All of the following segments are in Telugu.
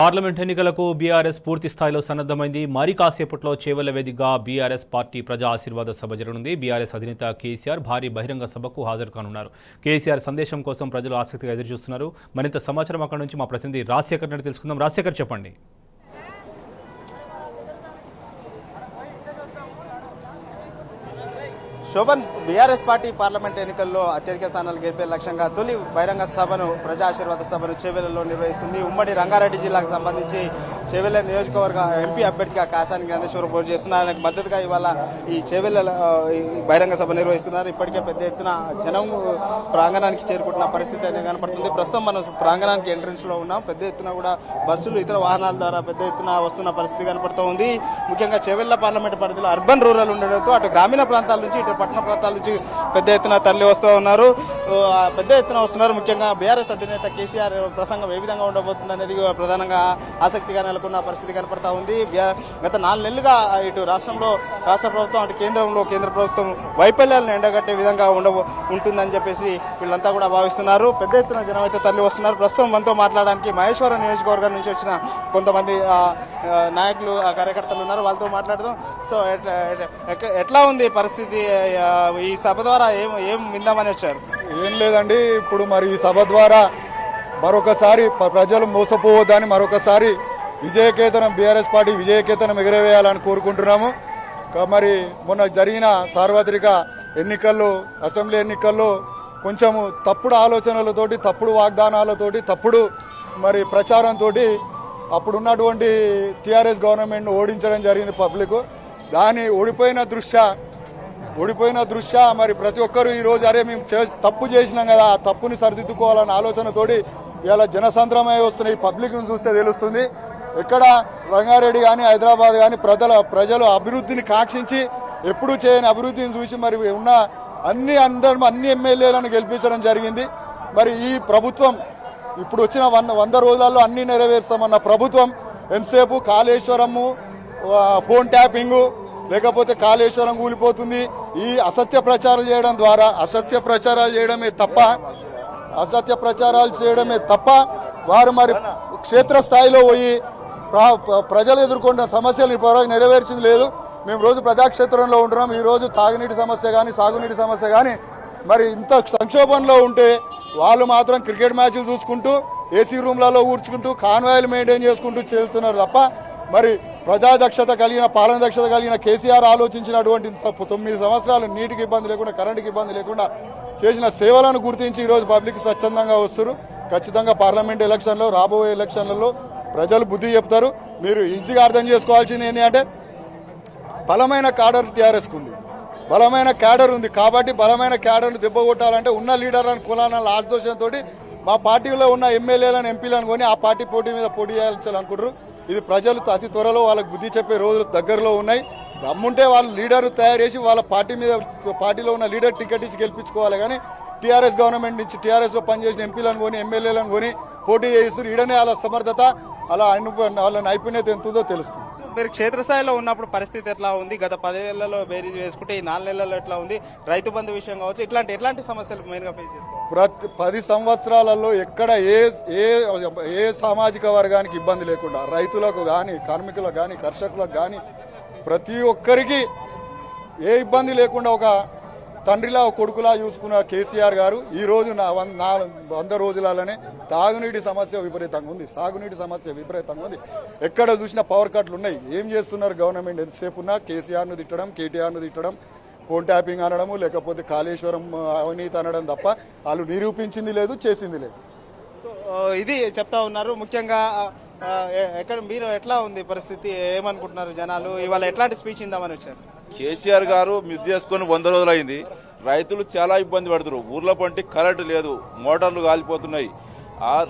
పార్లమెంట్ ఎన్నికలకు బీఆర్ఎస్ పూర్తి స్థాయిలో సన్నద్ధమైంది. మరి కాసేపట్లో చేవెళ్ల వేదికగా బీఆర్ఎస్ పార్టీ ప్రజా ఆశీర్వాద సభ జరగనుంది. బీఆర్ఎస్ అధినేత కేసీఆర్ భారీ బహిరంగ సభకు హాజరు కానున్నారు. కేసీఆర్ సందేశం కోసం ప్రజలు ఆసక్తిగా ఎదురుచూస్తున్నారు. మరింత సమాచారం అక్కడి నుంచి మా ప్రతినిధి రాజశేఖర్ నుండి తెలుసుకుందాం. రాజశేఖర్, చెప్పండి. శోభన్, బీఆర్ఎస్ పార్టీ పార్లమెంట్ ఎన్నికల్లో అత్యధిక స్థానాలు గెలిపే లక్ష్యంగా తొలి బహిరంగ సభను ప్రజా ఆశీర్వాద సభను చేవెళ్లలో నిర్వహిస్తుంది. ఉమ్మడి రంగారెడ్డి జిల్లాకు సంబంధించి చేవెళ్ల నియోజకవర్గ ఎంపీ అభ్యర్థిగా కాసాని జ్ఞానేశ్వరం పోటీ చేస్తున్నారు. ఆయనకు మద్దతుగా ఇవాళ ఈ చేవెళ్ల బహిరంగ సభ నిర్వహిస్తున్నారు. ఇప్పటికే పెద్ద ఎత్తున జనం ప్రాంగణానికి చేరుకుంటున్న పరిస్థితి అనేది కనపడుతుంది. ప్రస్తుతం మనం ప్రాంగణానికి ఎంట్రన్స్ లో ఉన్నాం. పెద్ద ఎత్తున కూడా బస్సులు ఇతర వాహనాల ద్వారా పెద్ద ఎత్తున వస్తున్న పరిస్థితి కనపడుతూ ఉంది. ముఖ్యంగా చేవెళ్ల పార్లమెంట్ పరిధిలో అర్బన్ రూరల్ ఉండడంతో అటు గ్రామీణ ప్రాంతాల నుంచి ఇటు పట్టణ ప్రాంతాల నుంచి పెద్ద ఎత్తున తరలి వస్తూ ఉన్నారు. పెద్ద ఎత్తున వస్తున్నారు. ముఖ్యంగా బీఆర్ఎస్ అధినేత కేసీఆర్ ప్రసంగం ఏ విధంగా ఉండబోతుంది అనేది ప్రధానంగా ఆసక్తిగా నెలకొన్న పరిస్థితి కనపడతా ఉంది. గత 4 నెలలుగా ఇటు రాష్ట్ర ప్రభుత్వం అటు కేంద్ర ప్రభుత్వం వైఫల్యాలను ఎండగట్టే విధంగా ఉంటుందని చెప్పేసి వీళ్ళంతా కూడా భావిస్తున్నారు. పెద్ద ఎత్తున జనం అయితే తరలి వస్తున్నారు. ప్రస్తుతం మనతో మాట్లాడడానికి మహేశ్వరం నియోజకవర్గం నుంచి వచ్చిన కొంతమంది నాయకులు కార్యకర్తలు ఉన్నారు. వాళ్ళతో మాట్లాడదాం. సో ఎట్లా ఉంది పరిస్థితి? ఈ సభ ద్వారా ఏం విందామని వచ్చారు? ఏం లేదండి, ఇప్పుడు మరి ఈ సభ ద్వారా మరొకసారి ప్రజలు మోసపోవద్దని మరొకసారి విజయకేతనం బీఆర్ఎస్ పార్టీ విజయకేతనం ఎగరవేయాలని కోరుకుంటున్నాము. మరి మొన్న జరిగిన సార్వత్రిక ఎన్నికల్లో, అసెంబ్లీ ఎన్నికల్లో కొంచెము తప్పుడు ఆలోచనలతోటి, తప్పుడు వాగ్దానాలతోటి, తప్పుడు మరి ప్రచారంతో అప్పుడున్నటువంటి టీఆర్ఎస్ గవర్నమెంట్ను ఓడించడం జరిగింది పబ్లిక్. దాన్ని ఓడిపోయిన దృష్ట్యా మరి ప్రతి ఒక్కరూ ఈరోజు అరే మేము తప్పు చేసినాం కదా, ఆ తప్పుని సరిదిద్దుకోవాలన్న ఆలోచనతోటి ఇలా జనసంద్రమై వస్తున్న ఈ పబ్లిక్ను చూస్తే తెలుస్తుంది. ఎక్కడ రంగారెడ్డి కానీ హైదరాబాద్ కానీ ప్రజలు అభివృద్ధిని కాంక్షించి ఎప్పుడూ చేయని అభివృద్ధిని చూసి మరి ఉన్న అన్ని ఎమ్మెల్యేలను గెలిపించడం జరిగింది. మరి ఈ ప్రభుత్వం ఇప్పుడు వచ్చిన 100 రోజులలో అన్ని నెరవేర్స్తామన్న ప్రభుత్వం ఎంతసేపు కాళేశ్వరము, ఫోన్ ట్యాపింగు, లేకపోతే కాళేశ్వరం కూలిపోతుంది, ఈ అసత్య ప్రచారాలు చేయడమే తప్ప వారు మరి క్షేత్రస్థాయిలో పోయి ప్రజలు ఎదుర్కొన్న సమస్యలు ఇప్పటివరకు నెరవేర్చింది లేదు. మేము రోజు ప్రజాక్షేత్రంలో ఉంటున్నాం. ఈ రోజు తాగునీటి సమస్య కానీ సాగునీటి సమస్య కానీ మరి ఇంత సంక్షోభంలో ఉంటే వాళ్ళు మాత్రం క్రికెట్ మ్యాచ్లు చూసుకుంటూ ఏసీ రూమ్లలో కూర్చుకుంటూ కాన్వాయిలు మెయింటైన్ చేసుకుంటూ చేస్తున్నారు తప్ప మరి ప్రజాదక్షత కలిగిన, పాలన దక్షత కలిగిన కేసీఆర్ ఆలోచించినటువంటి 9 సంవత్సరాలు నీటికి ఇబ్బంది లేకుండా, కరెంటుకి ఇబ్బంది లేకుండా చేసిన సేవలను గుర్తించి ఈరోజు పబ్లిక్ స్వచ్ఛందంగా వస్తారు. ఖచ్చితంగా పార్లమెంట్ ఎలక్షన్లో, రాబోయే ఎలక్షన్లలో ప్రజలు బుద్ధి చెప్తారు. మీరు ఈజీగా అర్థం చేసుకోవాల్సింది ఏంటి అంటే, బలమైన క్యాడర్ టీఆర్ఎస్కు ఉంది, బలమైన క్యాడర్ ఉంది. కాబట్టి బలమైన క్యాడర్ను దెబ్బకొట్టాలంటే ఉన్న లీడర్లను కులాలను ఆదోషంతో మా పార్టీలో ఉన్న ఎమ్మెల్యేలను, ఎంపీలను కొని ఆ పార్టీ పోటీ చేయాలనుకుంటారు. ఇది ప్రజలు అతి త్వరలో వాళ్ళకు బుద్ధి చెప్పే రోజులు దగ్గరలో ఉన్నాయి. దమ్ముంటే వాళ్ళు లీడర్ తయారు చేసి వాళ్ళ పార్టీలో ఉన్న లీడర్ టికెట్ ఇచ్చి గెలిపించుకోవాలి. కానీ టీఆర్ఎస్ గవర్నమెంట్ నుంచి టీఆర్ఎస్లో పనిచేసిన ఎంపీలను కొని, ఎమ్మెల్యేలను కొని పోటీ చేయిస్తారు. ఈడనే వాళ్ళ సమర్థత, వాళ్ళ నైపుణ్యత ఎంతుందో తెలుస్తుంది. మీరు క్షేత్రస్థాయిలో ఉన్నప్పుడు పరిస్థితి ఎట్లా ఉంది? గత 10 ఏళ్లలో బేరీజ్ వేసుకుంటే ఈ 4 నెలల్లో ఎట్లా ఉంది? రైతు బంధు విషయం కావచ్చు, ఎట్లాంటి సమస్యలు మెయిన్గా ఫేస్ చేస్తారు? 10 సంవత్సరాలలో ఎక్కడ ఏ సామాజిక వర్గానికి ఇబ్బంది లేకుండా, రైతులకు కానీ, కార్మికులకు కానీ, కర్షకులకు కానీ ప్రతి ఒక్కరికి ఏ ఇబ్బంది లేకుండా ఒక తండ్రిలా, ఒక కొడుకులా చూసుకున్న కేసీఆర్ గారు ఈరోజు 100 రోజులలోనే తాగునీటి సమస్య విపరీతంగా ఉంది, సాగునీటి సమస్య విపరీతంగా ఉంది. ఎక్కడ చూసినా పవర్ కట్లు ఉన్నాయి. ఏం చేస్తున్నారు గవర్నమెంట్? ఎంతసేపు ఉన్నా కేసీఆర్ను తిట్టడం, కేటీఆర్ను తిట్టడం, ఫోన్ ట్యాపింగ్ అనడము, లేకపోతే కాళేశ్వరం అవినీతి అనడం తప్ప వాళ్ళు నిరూపించింది లేదు, చేసింది లేదు. సో ఇది చెప్తా ఉన్నారు. ముఖ్యంగా మీరు ఎట్లా ఉంది పరిస్థితి? ఏమనుకుంటున్నారు జనాలు? ఇవాళ ఎట్లాంటి స్పీచ్ ఇందామని వచ్చారు? కేసీఆర్ గారు మిస్ చేసుకుని 100 రోజులు అయింది. రైతులు చాలా ఇబ్బంది పడుతున్నారు. ఊర్లో పంటి కరెంటు లేదు, మోటార్లు కాలిపోతున్నాయి,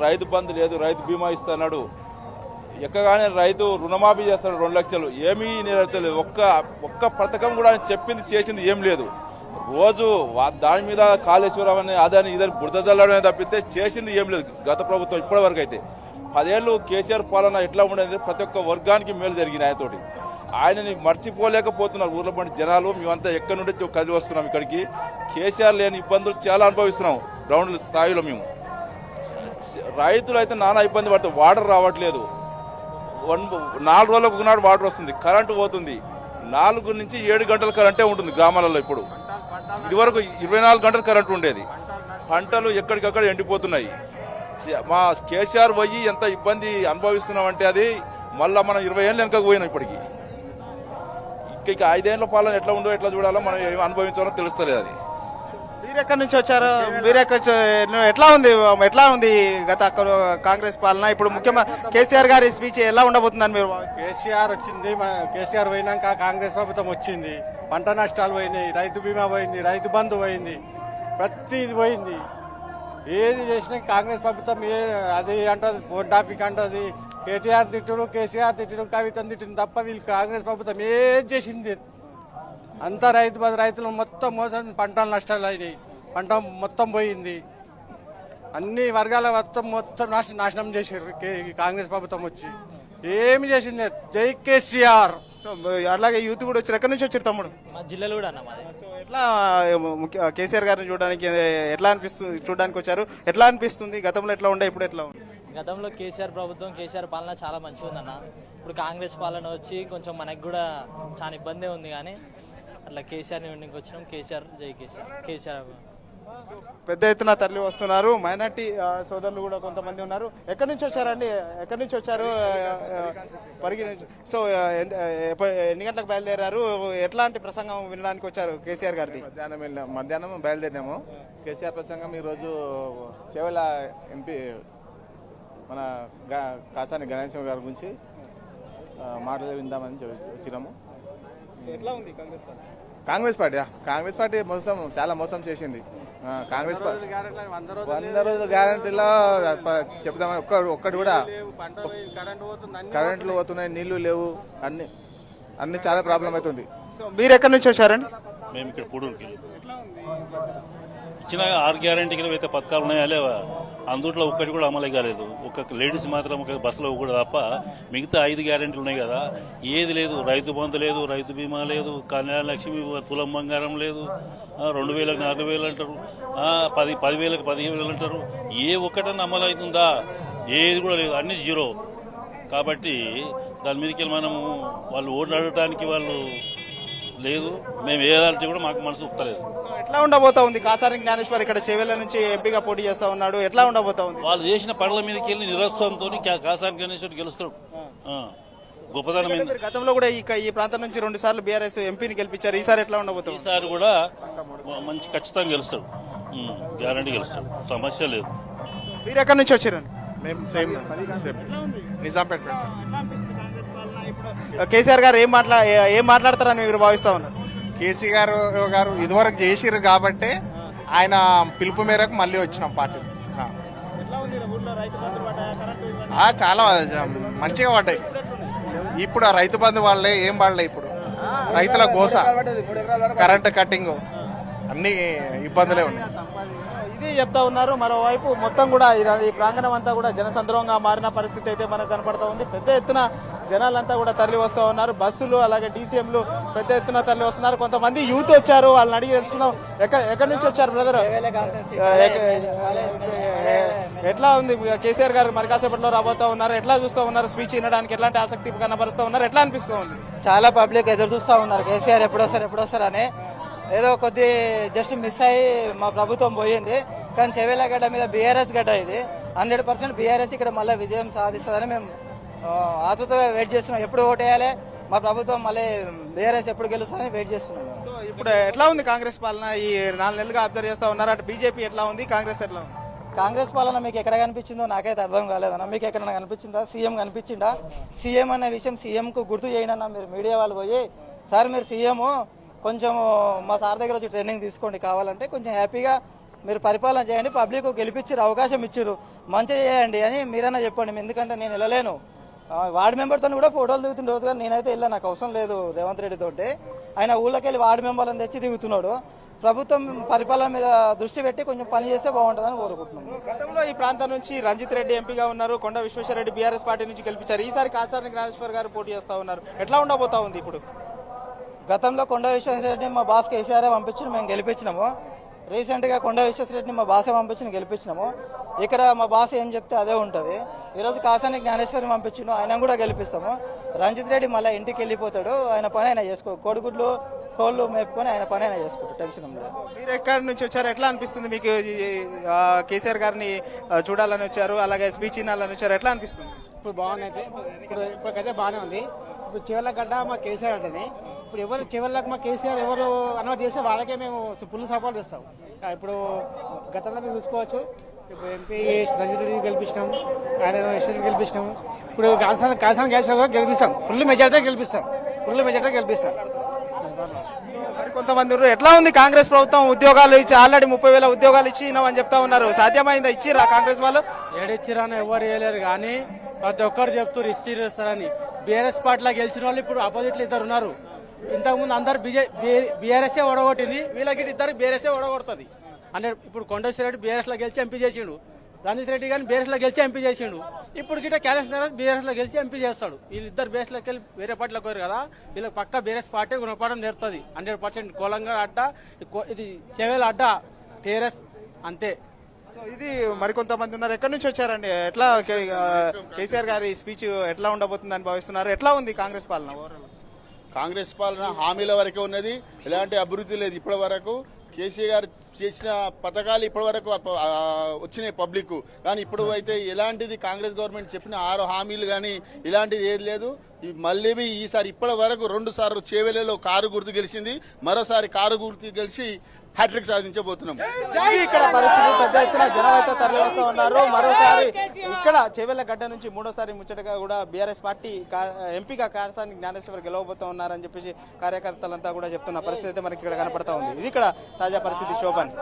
రైతు బంధు లేదు, రైతు బీమా ఇస్తున్నాడు. ఎక్కగానే రైతు రుణమాఫీ చేస్తాడు 2 లక్షలు, ఏమీ నెరవేర్చలేదు. ఒక్క పథకం కూడా చెప్పింది చేసింది ఏం లేదు. రోజు దాని మీద కాళేశ్వరం అని అదని ఇదని బురద చల్లడమే తప్పితే చేసింది ఏం లేదు గత ప్రభుత్వం ఇప్పటి వరకు అయితే. 10 ఏళ్ళు కేసీఆర్ పాలన ఎట్లా ఉండేది? ప్రతి ఒక్క వర్గానికి మేలు జరిగింది ఆయనతోటి. ఆయనని మర్చిపోలేకపోతున్నారు ఊర్లో పండి జనాలు. మేమంతా ఎక్కడి నుండి కదిలి వస్తున్నాం ఇక్కడికి. కేసీఆర్ లేని ఇబ్బందులు చాలా అనుభవిస్తున్నాం గ్రౌండ్ స్థాయిలో మేము. రైతులు అయితే నానా ఇబ్బంది పడతారు. వాటర్ రావట్లేదు, 4 రోజులకు ఒకనాడు వాటర్ వస్తుంది, కరెంటు పోతుంది. 4 నుంచి 7 గంటల కరెంటే ఉంటుంది గ్రామాలలో. ఇప్పుడు ఇదివరకు 24 గంటల కరెంటు ఉండేది. పంటలు ఎక్కడికక్కడ ఎండిపోతున్నాయి. మా కేసీఆర్ పోయి ఎంత ఇబ్బంది అనుభవిస్తున్నామంటే అది మళ్ళీ మనం 20 ఏళ్ళు వెనకకు పోయినాం. ఇప్పటికి ఇక 5 ఏళ్ల పాలన ఎట్లా ఉందో ఎట్లా చూడాలో మనం ఏమి అనుభవించాలో తెలుస్తలేదు. అది మీరు ఎక్కడి నుంచి వచ్చారు? ఎట్లా ఉంది గత కాంగ్రెస్ పాలన? ఇప్పుడు ముఖ్యమంత్రి కేసీఆర్ గారి స్పీచ్ ఎలా ఉండబోతుందని మీరు భావిస్తారు? కేసీఆర్ వచ్చింది, కేసీఆర్ పోయినాక కాంగ్రెస్ ప్రభుత్వం వచ్చింది. పంట నష్టాలు పోయినాయి, రైతు బీమా పోయింది, రైతు బంధు పోయింది, ప్రతిది పోయింది. ఏది చేసినా కాంగ్రెస్ ప్రభుత్వం అది అంటది, ఫోన్ టాపిక్ అంటది. కేటీఆర్ తిట్టుడు, కేసీఆర్ తిట్టుడు, కవితను తిట్టింది తప్ప వీళ్ళు కాంగ్రెస్ ప్రభుత్వం ఏం చేసింది? అంతా రైతులు మొత్తం మోసం, పంటల నష్టాలు అయినాయి, పంట మొత్తం పోయింది. అన్ని వర్గాల మొత్తం నాశనం చేసారు కాంగ్రెస్ ప్రభుత్వం వచ్చి. ఏమి చేసింది? జై కేసీఆర్. సో అలాగే యూత్ కూడా వచ్చారు. ఎక్కడి నుంచి వచ్చారు తమ్ముడు? మా జిల్లాలో కూడా అన్న మాది. సో ఎట్లా కేసీఆర్ గారిని చూడడానికి ఎట్లా అనిపిస్తుంది? చూడడానికి వచ్చారు, ఎట్లా అనిపిస్తుంది? గతంలో ఎట్లా ఉండే, ఇప్పుడు ఎట్లా ఉంది? గతంలో కేసీఆర్ ప్రభుత్వం, కేసీఆర్ పాలన చాలా మంచిగా ఉందన్న. ఇప్పుడు కాంగ్రెస్ పాలన వచ్చి కొంచెం మనకు కూడా చాలా ఇబ్బంది ఉంది. కానీ అట్లా కేసీఆర్ని ఉండికి వచ్చినాం. కేసీఆర్ జై కేసీఆర్. కేసీఆర్ పెద్ద ఎత్తున తరలి వస్తున్నారు. మైనార్టీ సోదరులు కూడా కొంతమంది ఉన్నారు. ఎక్కడి నుంచి వచ్చారండి? ఎక్కడి నుంచి వచ్చారు? పరిగి నుంచి. సో ఎన్ని గంటలకు బయలుదేరారు? ఎట్లాంటి ప్రసంగం వినడానికి వచ్చారు కేసీఆర్ గారిది? మధ్యాహ్నం బయలుదేరినాము. కేసీఆర్ ప్రసంగం ఈరోజు చేవెళ్ళ ఎంపీ మన కాసాని గణేశం గారి గురించి మాటలు విందామని వచ్చినాము. ఎట్లా ఉంది కాంగ్రెస్ పార్టీ చాలా మోసం చేసింది. కాంగ్రెస్ పార్టీ 100 రోజుల గ్యారంటీలో చెప్దామని ఒక్కటి కూడా, కరెంట్లు పోతున్నాయి, నీళ్లు లేవు, అన్ని చాలా ప్రాబ్లం అవుతుంది. సో మీరు ఎక్కడి నుంచి వచ్చారండి? మేము ఇక్కడ పూడూరుకి ఇచ్చిన 6 గ్యారంటీకి అయితే పథకాలు ఉన్నాయా లేవా? అందుట్లో ఒక్కటి కూడా అమలు కాలేదు. ఒక లేడీస్ మాత్రం ఒక బస్సులో కూడా తప్ప మిగతా 5 గ్యారెంటీలు ఉన్నాయి కదా, ఏది లేదు. రైతు బంధు లేదు, రైతు బీమా లేదు, కళ్యాణ లక్ష్మి, తులం బంగారం లేదు, 2000కి 4000 అంటారు, 10,000కి 15,000 అంటారు. ఏ ఒక్కటన్నా అమలు అవుతుందా? ఏది కూడా లేదు, అన్ని జీరో. కాబట్టి దాని మీదకి మనము వాళ్ళు ఓట్లు అడగటానికి వాళ్ళు లేదు. మేము వేయాలంటే కూడా మాకు మనసు ఉత్తలేదు. ఎట్లా ఉండబోతా ఉంది? కాసాని జ్ఞానేశ్వర్ ఇక్కడ చేవెళ్ళ నుంచి ఎంపీగా పోటీ చేస్తా ఉన్నాడు. ఎట్లా ఉండబోతా ఉంది? వాళ్ళు చేసిన పనుల మీదకి వెళ్ళి నిరోత్సాహంతో కాసాని గణేశ్వర్ గెలుస్తాడు. గొప్పదనం మీరు గతంలో కూడా ఈ ప్రాంతం నుంచి 2 సార్లు బీఆర్ఎస్ ఎంపీని గెలిపించారు. ఈసారి ఎట్లా ఉండబోతుంది? ఈసారి కూడా మంచి ఖచ్చితంగా గెలుస్తాడు, గ్యారంటీ గెలుస్తాడు, సమస్య లేదు. మీరు ఎక్కడి నుంచి వచ్చారండి? మేము సేమ్ నిజాంపేట. కేసీఆర్ గారు ఏం మాట్లాడతారని మీరు భావిస్తా ఉన్నారు? కేసీఆర్ గారు ఇదివరకు చేసిరు కాబట్టి ఆయన పిలుపు మేరకు మళ్ళీ వచ్చినాం పార్టీ. చాలా మంచిగా పడ్డాయి. ఇప్పుడు ఆ రైతు బంధు వాళ్ళే ఏం పడలే. ఇప్పుడు రైతుల గోస, కరెంటు కట్టింగ్, అన్ని ఇబ్బందులే ఉన్నాయి. ఇది చెప్తా ఉన్నారు. మరోవైపు మొత్తం కూడా ఈ ప్రాంగణం అంతా కూడా జనసంద్రోహంగా మారిన పరిస్థితి అయితే మనకు కనపడతా ఉంది. పెద్ద ఎత్తున జనాలంతా కూడా తరలి వస్తూ ఉన్నారు. బస్సులు అలాగే డీసీఎంలు పెద్ద ఎత్తున తరలి వస్తున్నారు. కొంతమంది యూత్ వచ్చారు, వాళ్ళని అడిగి తెలుసుకుందాం. ఎక్కడి నుంచి వచ్చారు బ్రదర్? ఎట్లా ఉంది? కేసీఆర్ గారు మరి కాసేపట్లో రాబోతా ఉన్నారు. ఎట్లా చూస్తూ ఉన్నారు? స్పీచ్ వినడానికి ఎట్లాంటి ఆసక్తి కనబరుస్తూ ఉన్నారు? ఎట్లా అనిపిస్తూ ఉంది? చాలా పబ్లిక్ ఎదురు చూస్తూ ఉన్నారు కేసీఆర్ ఎప్పుడొస్తారు అని. ఏదో కొద్ది జస్ట్ మిస్ అయ్యి మా ప్రభుత్వం పోయింది. కానీ చెవేల గడ్డ మీద బీఆర్ఎస్ గడ్డ ఇది. 100% బీఆర్ఎస్ ఇక్కడ మళ్ళీ విజయం సాధిస్తుందని మేము ఆతృతగా వెయిట్ చేస్తున్నాం. ఎప్పుడు ఓటు వేయాలి, మా ప్రభుత్వం మళ్ళీ బీఆర్ఎస్ ఎప్పుడు గెలుస్తుందని వెయిట్ చేస్తున్నాం. సో ఇప్పుడు ఎట్లా ఉంది కాంగ్రెస్ పాలన? ఈ 4 నెలలుగా అబ్జర్వ్ చేస్తా ఉన్నారు. అటు బీజేపీ ఎట్లా ఉంది, కాంగ్రెస్ ఎట్లా ఉంది? కాంగ్రెస్ పాలన మీకు ఎక్కడ కనిపించిందో నాకైతే అర్థం కాలేదన్న. మీకు ఎక్కడ కనిపించిందా? సీఎం కనిపించిందా? సీఎం అనే విషయం సీఎంకు గుర్తు చేయండి అన్న. మీరు మీడియా వాళ్ళు పోయి, సార్ మీరు సీఎం, కొంచెం మా సార్ దగ్గర వచ్చి ట్రైనింగ్ తీసుకోండి, కావాలంటే కొంచెం హ్యాపీగా మీరు పరిపాలన చేయండి, పబ్లిక్ గెలిపించారు, అవకాశం ఇచ్చారు, మంచిగా చేయండి అని మీరైనా చెప్పండి. ఎందుకంటే నేను వెళ్ళలేను. వార్డు మెంబర్తో కూడా ఫోటోలు దిగుతుండే రోజు, కానీ నేనైతే వెళ్ళాను, నాకు అవసరం లేదు రేవంత్ రెడ్డి తోటి. ఆయన ఊళ్ళకి వెళ్ళి వార్డు మెంబర్లను తెచ్చి దిగుతున్నాడు. ప్రభుత్వం పరిపాలన మీద దృష్టి పెట్టి కొంచెం పని చేస్తే బాగుంటుందని కోరుకుంటున్నాను. గతంలో ఈ ప్రాంతం నుంచి రంజిత్ రెడ్డి ఎంపీగా ఉన్నారు, కొండ విశ్వేశ్వరరెడ్డి బీఆర్ఎస్ పార్టీ నుంచి గెలిపించారు. ఈసారి కాసాని జ్ఞానేశ్వర్ గారు పోటీ చేస్తా ఉన్నారు. ఎట్లా ఉండబోతా ఉంది ఇప్పుడు? గతంలో కొండ విశ్వేశ్వరరెడ్డి మా బాస్ కేసీఆర్ పంపించి మేము గెలిపించినాము. రీసెంట్గా కొండ విశ్వేశ్వరరెడ్డిని మా బాస పంపించి గెలిపించినాము. ఇక్కడ మా బాస ఏం చెప్తే అదే ఉంటుంది. ఈరోజు కాసాని జ్ఞానేశ్వరిని పంపించిండు, ఆయన కూడా గెలిపిస్తాము. రంజిత్ రెడ్డి మళ్ళీ ఇంటికి వెళ్ళిపోతాడు, ఆయన పని ఆయన చేసుకో, కోడిగుడ్లు కోళ్ళు మేపుకొని ఆయన పని ఆయన చేసుకుంటాడు, టెన్షన్ ఉండదు. మీరు ఎక్కడి నుంచి వచ్చారు, ఎట్లా అనిపిస్తుంది మీకు? కేసీఆర్ గారిని చూడాలని వచ్చారు, అలాగే స్పీచ్ వినాలని వచ్చారు, ఎట్లా అనిపిస్తుంది? ఇప్పుడు బాగుంది, ఇప్పటికైతే బాగానే ఉంది. ఇప్పుడు చివర్లగడ్డ మా కేసీఆర్ అంటేనే, ఇప్పుడు ఎవరు చివర్లకు మా కేసీఆర్ ఎవరు అనౌట్ చేస్తే వాళ్ళకే మేము ఫుల్ సపోర్ట్ చేస్తాం. ఇప్పుడు గతంలో మేము చూసుకోవచ్చు, ఇప్పుడు ఎంపీ రంజిత్ రెడ్డిని గెలిపించినాం, ఆయన యశ్వరిని గెలిపించినాం. ఇప్పుడు కాసాని గ్యాస్ గెలిపిస్తాం, ఫుల్ మెజార్టీ గెలిపిస్తాం. మరి కొంతమంది ఎట్లా ఉంది కాంగ్రెస్ ప్రభుత్వం ఉద్యోగాలు ఇచ్చి ఆల్రెడీ 30,000 ఉద్యోగాలు ఇచ్చినామని చెప్తా ఉన్నారు, సాధ్యమైందా? ఇచ్చిరా కాంగ్రెస్ వాళ్ళు? ఏడిచ్చిరాని ఎవరు వేయలేరు కానీ ప్రతి ఒక్కరు చెప్తారు ఇస్తారని. బీఆర్ఎస్ పార్టీలో గెలిచిన వాళ్ళు ఇప్పుడు ఆపోజిట్లు ఇద్దరు ఉన్నారు. ఇంతకుముందు అందరు బీఆర్ఎస్ఏ ఓడగొట్టింది, వీళ్ళకి ఇద్దరు బీఆర్ఎస్ఏ ఓడగొడుతుంది. అంటే ఇప్పుడు కొండేశ్వర రెడ్డి బీఆర్ఎస్లో గెలిచి ఎంపీ చేసిండు, రంజిత్ రెడ్డి గారిని బీఆర్ఎస్లో గెలిచి ఎంపీ చేసిండు. ఇప్పుడు గిట్ట క్యారెస్ బీఆర్ఎస్లో గెలిచి ఎంపీ చేస్తాడు. వీళ్ళిద్దరు బీఆర్ఎస్లోకి వెళ్ళి వేరే పార్టీలోకి పోయారు కదా, వీళ్ళకి పక్క బీఆర్ఎస్ పార్టీ గుణపడడం నేర్తుంది. 100% కోలంగా అడ్డా, ఇది సేవేల అడ్డా, టీఆర్ఎస్ అంతే. సో ఇది మరికొంతమంది ఉన్నారు, ఎక్కడి నుంచి వచ్చారండి? ఎట్లా కేసీఆర్ గారి స్పీచ్ ఎట్లా ఉండబోతుందని భావిస్తున్నారు? ఎట్లా ఉంది కాంగ్రెస్ పాలన? కాంగ్రెస్ పాలన హామీల వరకే ఉన్నది, ఎలాంటి అభివృద్ధి లేదు. ఇప్పటి వరకు కేసీఆర్ గారు చేసిన పథకాలు ఇప్పటి వరకు వచ్చినాయి పబ్లిక్, కానీ ఇప్పుడు అయితే ఎలాంటిది కాంగ్రెస్ గవర్నమెంట్ చెప్పిన 6 హామీలు కానీ ఇలాంటిది ఏది లేదు. మళ్ళీ ఈసారి ఇప్పటి వరకు 2 సార్లు చేవెళ్లలో కారు గుర్తు గెలిచింది, మరోసారి కారు గుర్తు గెలిచి హ్యాట్రిక్ సాధించబోతున్నాం. ఇక్కడ పరిస్థితి పెద్ద ఎత్తున జనం అయితే తరలి వస్తూ ఉన్నారు. మరోసారి ఇక్కడ చేవెళ్ల గడ్డ నుంచి 3వ ముచ్చటగా కూడా బీఆర్ఎస్ పార్టీ ఎంపీగా కాసాని జ్ఞానేశ్వర్ గెలవబోతూ ఉన్నారని చెప్పేసి కార్యకర్తలంతా కూడా చెప్తున్న పరిస్థితి అయితే మనకి ఇక్కడ కనపడతా ఉంది. ఇది ఇక్కడ తాజా పరిస్థితి. శోభన్.